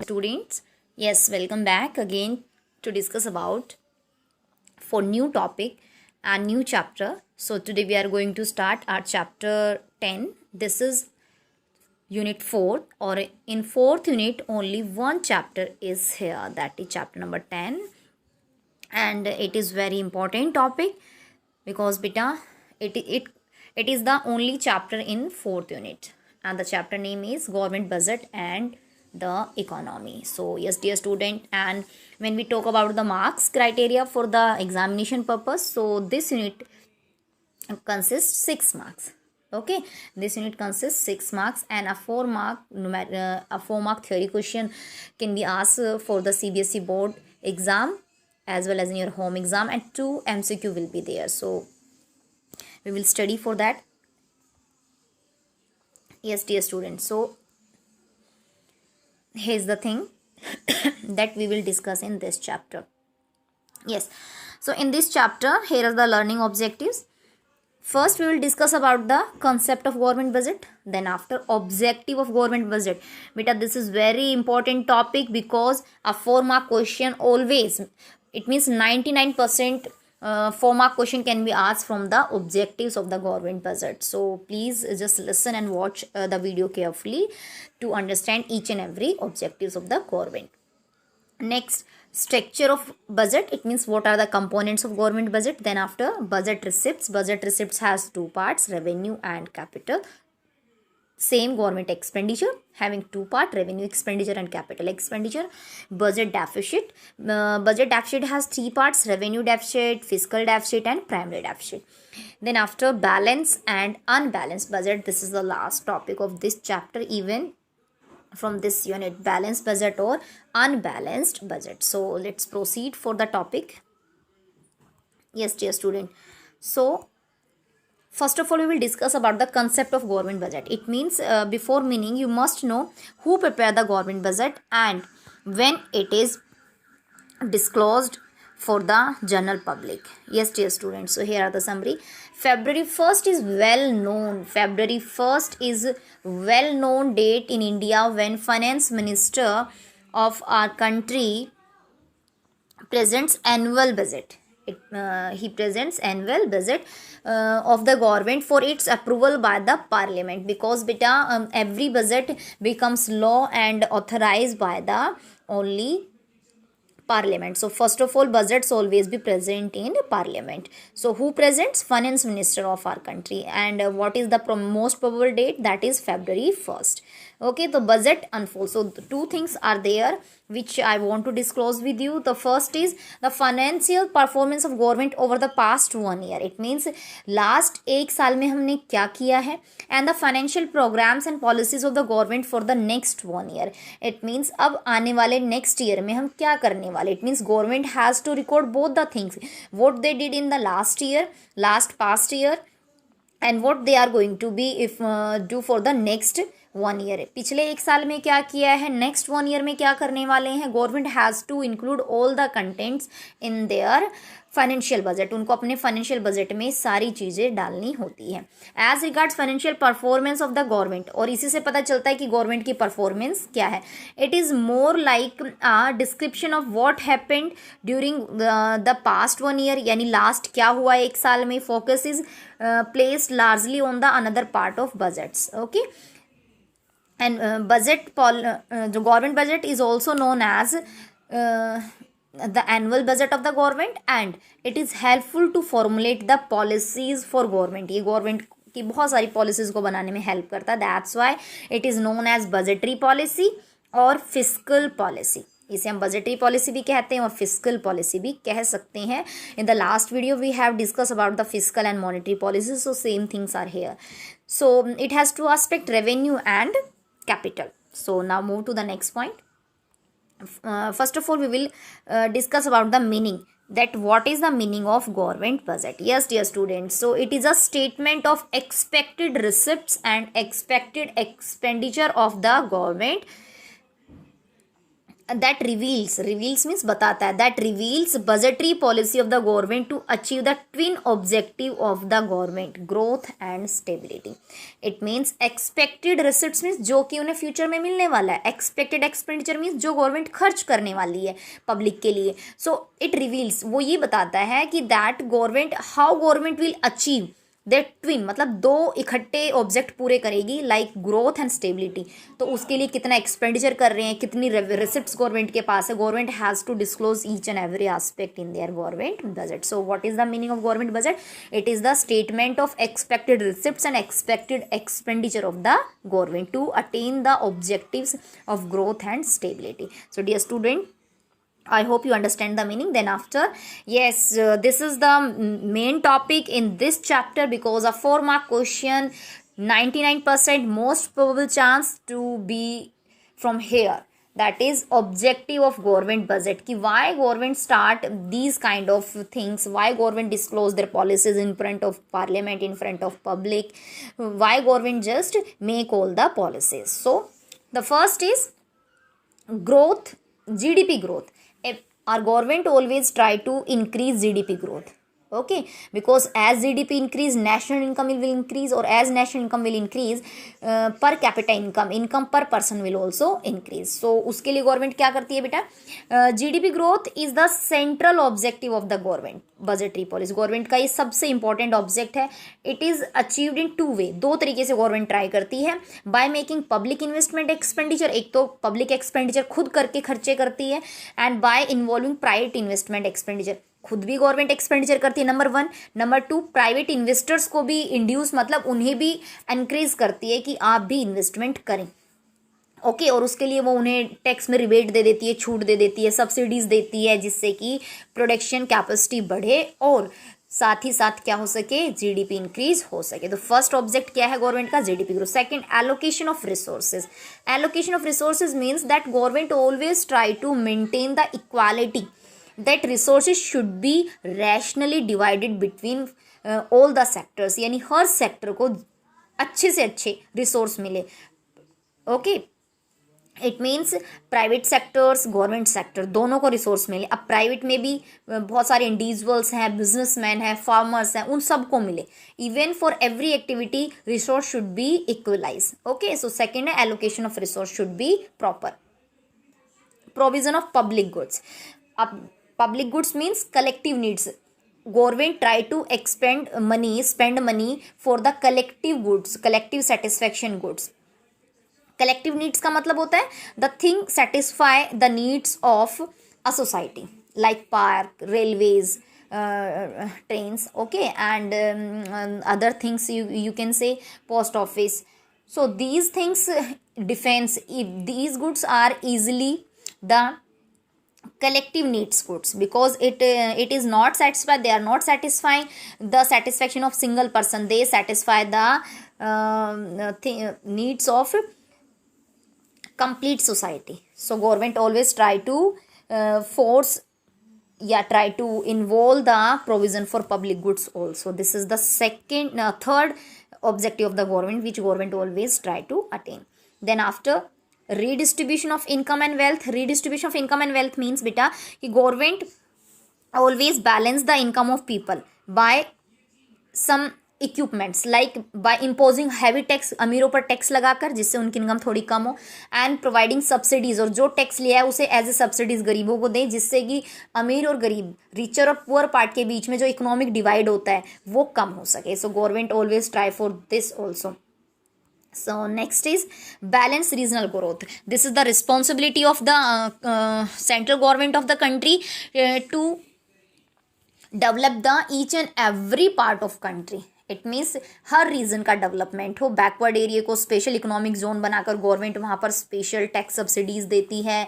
Students, yes, welcome back again to discuss about for new topic and new chapter. So today we are going to start our chapter 10. This is unit 4, or in fourth unit only one chapter is here, that is chapter number 10, and it is very important topic because beta it is the only chapter in fourth unit, and the chapter name is government budget and the economy. So yes, dear student, and when we talk about the marks criteria for the examination purpose, so this unit consists 6 marks. Okay, this unit consists 6 marks, and a 4 mark theory question can be asked for the CBSE board exam as well as in your home exam, and 2 MCQ will be there. So we will study for that. Yes, dear students, so here's the thing that we will discuss in this chapter. Yes, so in this chapter, here are the learning objectives. First, we will discuss about the concept of government budget. Then after, objective of government budget. Beta, this is very important topic because a 4 mark question always, it means 99% 4 mark question can be asked from the objectives of the government budget. So please just listen and watch the video carefully to understand each and every objectives of the government. Next, structure of budget, it means what are the components of government budget. Then after, budget receipts has 2 parts, revenue and capital. Same, government expenditure having 2 part, revenue expenditure and capital expenditure. Budget deficit has 3 parts, revenue deficit, fiscal deficit and primary deficit. Then after, balance and unbalanced budget, this is the last topic of this chapter, even from this unit, balanced budget or unbalanced budget. So let's proceed for the topic. Yes, dear student, so first of all, we will discuss about the concept of government budget. It means before meaning, you must know who prepare the government budget and when it is disclosed for the general public. Yes, dear students, so here are the summary. February 1st is well known. February 1st is well known date in India when finance minister of our country presents annual budget. He presents annual budget of the government for its approval by the parliament, because beta every budget becomes law and authorized by the only parliament. So first of all, budgets always be present in parliament. So who presents? Finance minister of our country. And what is the most probable date? That is February 1st. Okay, the budget unfolds. So the 2 things are there which I want to disclose with you. The first is the financial performance of government over the past 1 year. It means last 1 साल में हमने क्या किया है, and the financial programs and policies of the government for the next 1 year. It means अब आने वाले next year में हम क्या करने वाले. It means government has to record both the things, what they did in the past year and what they are going to be if do for the next 1 year. पिछले 1 साल में क्या किया है, नेक्स्ट 1 ईयर में क्या करने वाले हैं. Government has to include all the contents in their financial budget. उनको अपने फाइनेंशियल बजट में सारी चीज़ें डालनी होती है. As regards financial performance of the government, और इसी से पता चलता है कि गवर्नमेंट की परफॉर्मेंस क्या है. It is more like a description of what happened during the past 1 year, यानी लास्ट क्या हुआ 1 साल में. Focus is placed largely on the another part of budgets. Okay, and the government budget is also known as the annual budget of the government, and it is helpful to formulate the policies for government. ये government की बहुत सारी policies को बनाने में help करता है. That's why it is known as budgetary policy और fiscal policy. इसे हम budgetary policy भी कहते हैं और fiscal policy भी कह सकते हैं. In the last video we have discussed about the fiscal and monetary policies, so same things are here. So it has 2 aspects, revenue and capital. So now move to the next point. First of all, we will discuss about the meaning, that what is the meaning of government budget. Yes, dear students, so it is a statement of expected receipts and expected expenditure of the government that reveals means बताता है, that reveals budgetary policy of the government to achieve the twin objective of the government, growth and stability. It means expected receipts means जो कि उन्हें future में मिलने वाला है, expected expenditure means जो गवर्नमेंट खर्च करने वाली है पब्लिक के लिए. So it reveals, वो ये बताता है कि that government, how government will achieve that twin, मतलब दो इकट्ठे ऑब्जेक्ट पूरे करेगी, लाइक ग्रोथ एंड स्टेबिलिटी. तो उसके लिए कितना एक्सपेंडिचर कर रहे हैं, कितनी रिसिप्ट्स गवर्नमेंट के पास है. Government has to disclose each and every aspect in their government budget. So what is the meaning of government budget? It is the statement of expected receipts and expected expenditure of the government to attain the objectives of growth and stability. So dear student, I hope you understand the meaning. Then after, yes, this is the main topic in this chapter, because a 4-mark question, 99% most probable chance to be from here. That is objective of government budget. Ki why government start these kind of things? Why government disclose their policies in front of parliament, in front of public? Why government just make all the policies? So the first is growth, GDP growth. Our government always try to increase GDP growth, okay, because as GDP increase, national income will increase, or as national income will increase, per capita income per person will also increase. So उसके लिए government क्या करती है बेटा? GDP growth is the central objective of the government budgetary policy. Government का ये सबसे important object है. इट इज अचीव्ड इन 2 वे, 2 तरीके से गवर्नमेंट ट्राई करती है. By making public investment expenditure, एक तो पब्लिक एक्सपेंडिचर खुद करके खर्चे करती है, and bye involving private investment expenditure, खुद भी गवर्नमेंट एक्सपेंडिचर करती है, नंबर 1. नंबर 2, प्राइवेट इन्वेस्टर्स को भी इंड्यूस, मतलब उन्हें भी एनकरेज करती है कि आप भी इन्वेस्टमेंट करें, ओके. और उसके लिए वो उन्हें टैक्स में रिबेट दे देती है, छूट दे देती है, सब्सिडीज देती है, जिससे कि प्रोडक्शन कैपेसिटी बढ़े और साथ ही साथ क्या हो सके, जीडीपी इंक्रीज हो सके. तो फर्स्ट ऑब्जेक्ट क्या है गवर्नमेंट का? GDP growth. Second, allocation of resources. Allocation of resources means that government always try to maintain the equality, that resources should be rationally divided between all the sectors, यानी हर sector को अच्छे से अच्छे resource मिले, okay. It means private sectors, government sector दोनों को resource मिले. अब प्राइवेट में भी बहुत सारे इंडिविजुअल्स हैं, बिजनेसमैन हैं, फार्मर्स हैं, उन सबको मिले. Even for every activity resource should be equalise, okay. So second है allocation of resource should be proper. Provision of public goods. अब public goods means collective needs. Government try to spend money for the collective goods, collective satisfaction goods. Collective needs का मतलब होता है the thing satisfy the needs of a society, like park, railways, trains, okay, and other things you can say post office. So these things defense, if these goods are easily the collective needs goods, because it is not satisfied, they are not satisfying the satisfaction of single person, they satisfy the needs of complete society. So government always try to try to involve the provision for public goods also. This is the third objective of the government, which government always try to attain. Then after, redistribution of income and wealth. Redistribution of income and wealth means beta कि government always balance the income of people by some equipments, like by imposing heavy tax, अमीरों पर tax लगाकर जिससे उनकी income थोड़ी कम हो, and providing subsidies, और जो टैक्स लिया है उसे एज ए सब्सिडीज गरीबों को दें, जिससे कि अमीर और गरीब, रिचर और पुअर पार्ट के बीच में जो इकोनॉमिक डिवाइड होता है वो कम हो सके. So government always try for this also. So next is balance regional growth. This is the responsibility of the central government of the country to develop the each and every part of country. It means हर region का development हो. Backward area को special economic zone बनाकर government वहाँ पर special tax subsidies देती है,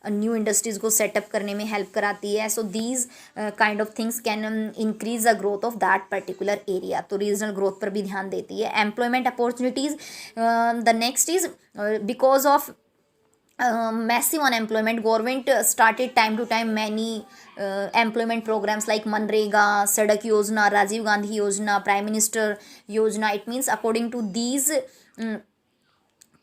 new industries को सेटअप करने में हेल्प कराती है. So these kind of things can increase the growth of that particular area. तो रीजनल ग्रोथ पर भी ध्यान देती है. Employment opportunities. The next is because of massive unemployment, government started time to time many employment programs like Manrega, Sadak Yojana, Rajiv Gandhi Yojana, Prime Minister Yojana. It means according to these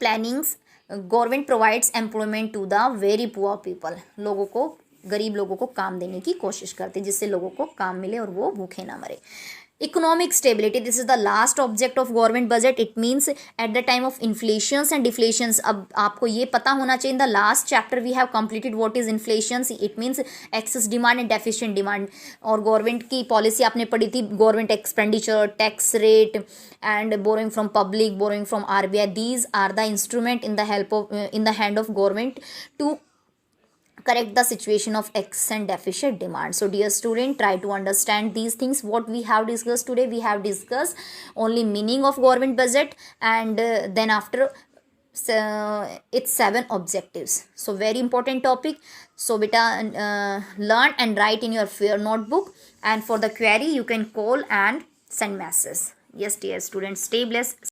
plannings, government provides employment to the very poor people, लोगों को, गरीब लोगों को काम देने की कोशिश करते हैं जिससे लोगों को काम मिले और वो भूखे ना मरे. Economic stability, this is the last object of government budget. It means at the time of inflations and deflations. अब आपको ये पता होना चाहिए, in the last chapter we have completed what is inflations. It means excess demand and deficient demand. और government की policy आपने पढ़ी थी, government expenditure, tax rate and borrowing from public, borrowing from RBI. These are the instrument in the help of in the hand of government to correct the situation of excess and deficit demand. So dear student, try to understand these things what we have discussed today. We have discussed only meaning of government budget, and then after its 7 objectives. So very important topic. So beta, learn and write in your fair notebook, and for the query you can call and send messages. Yes dear students, stay blessed.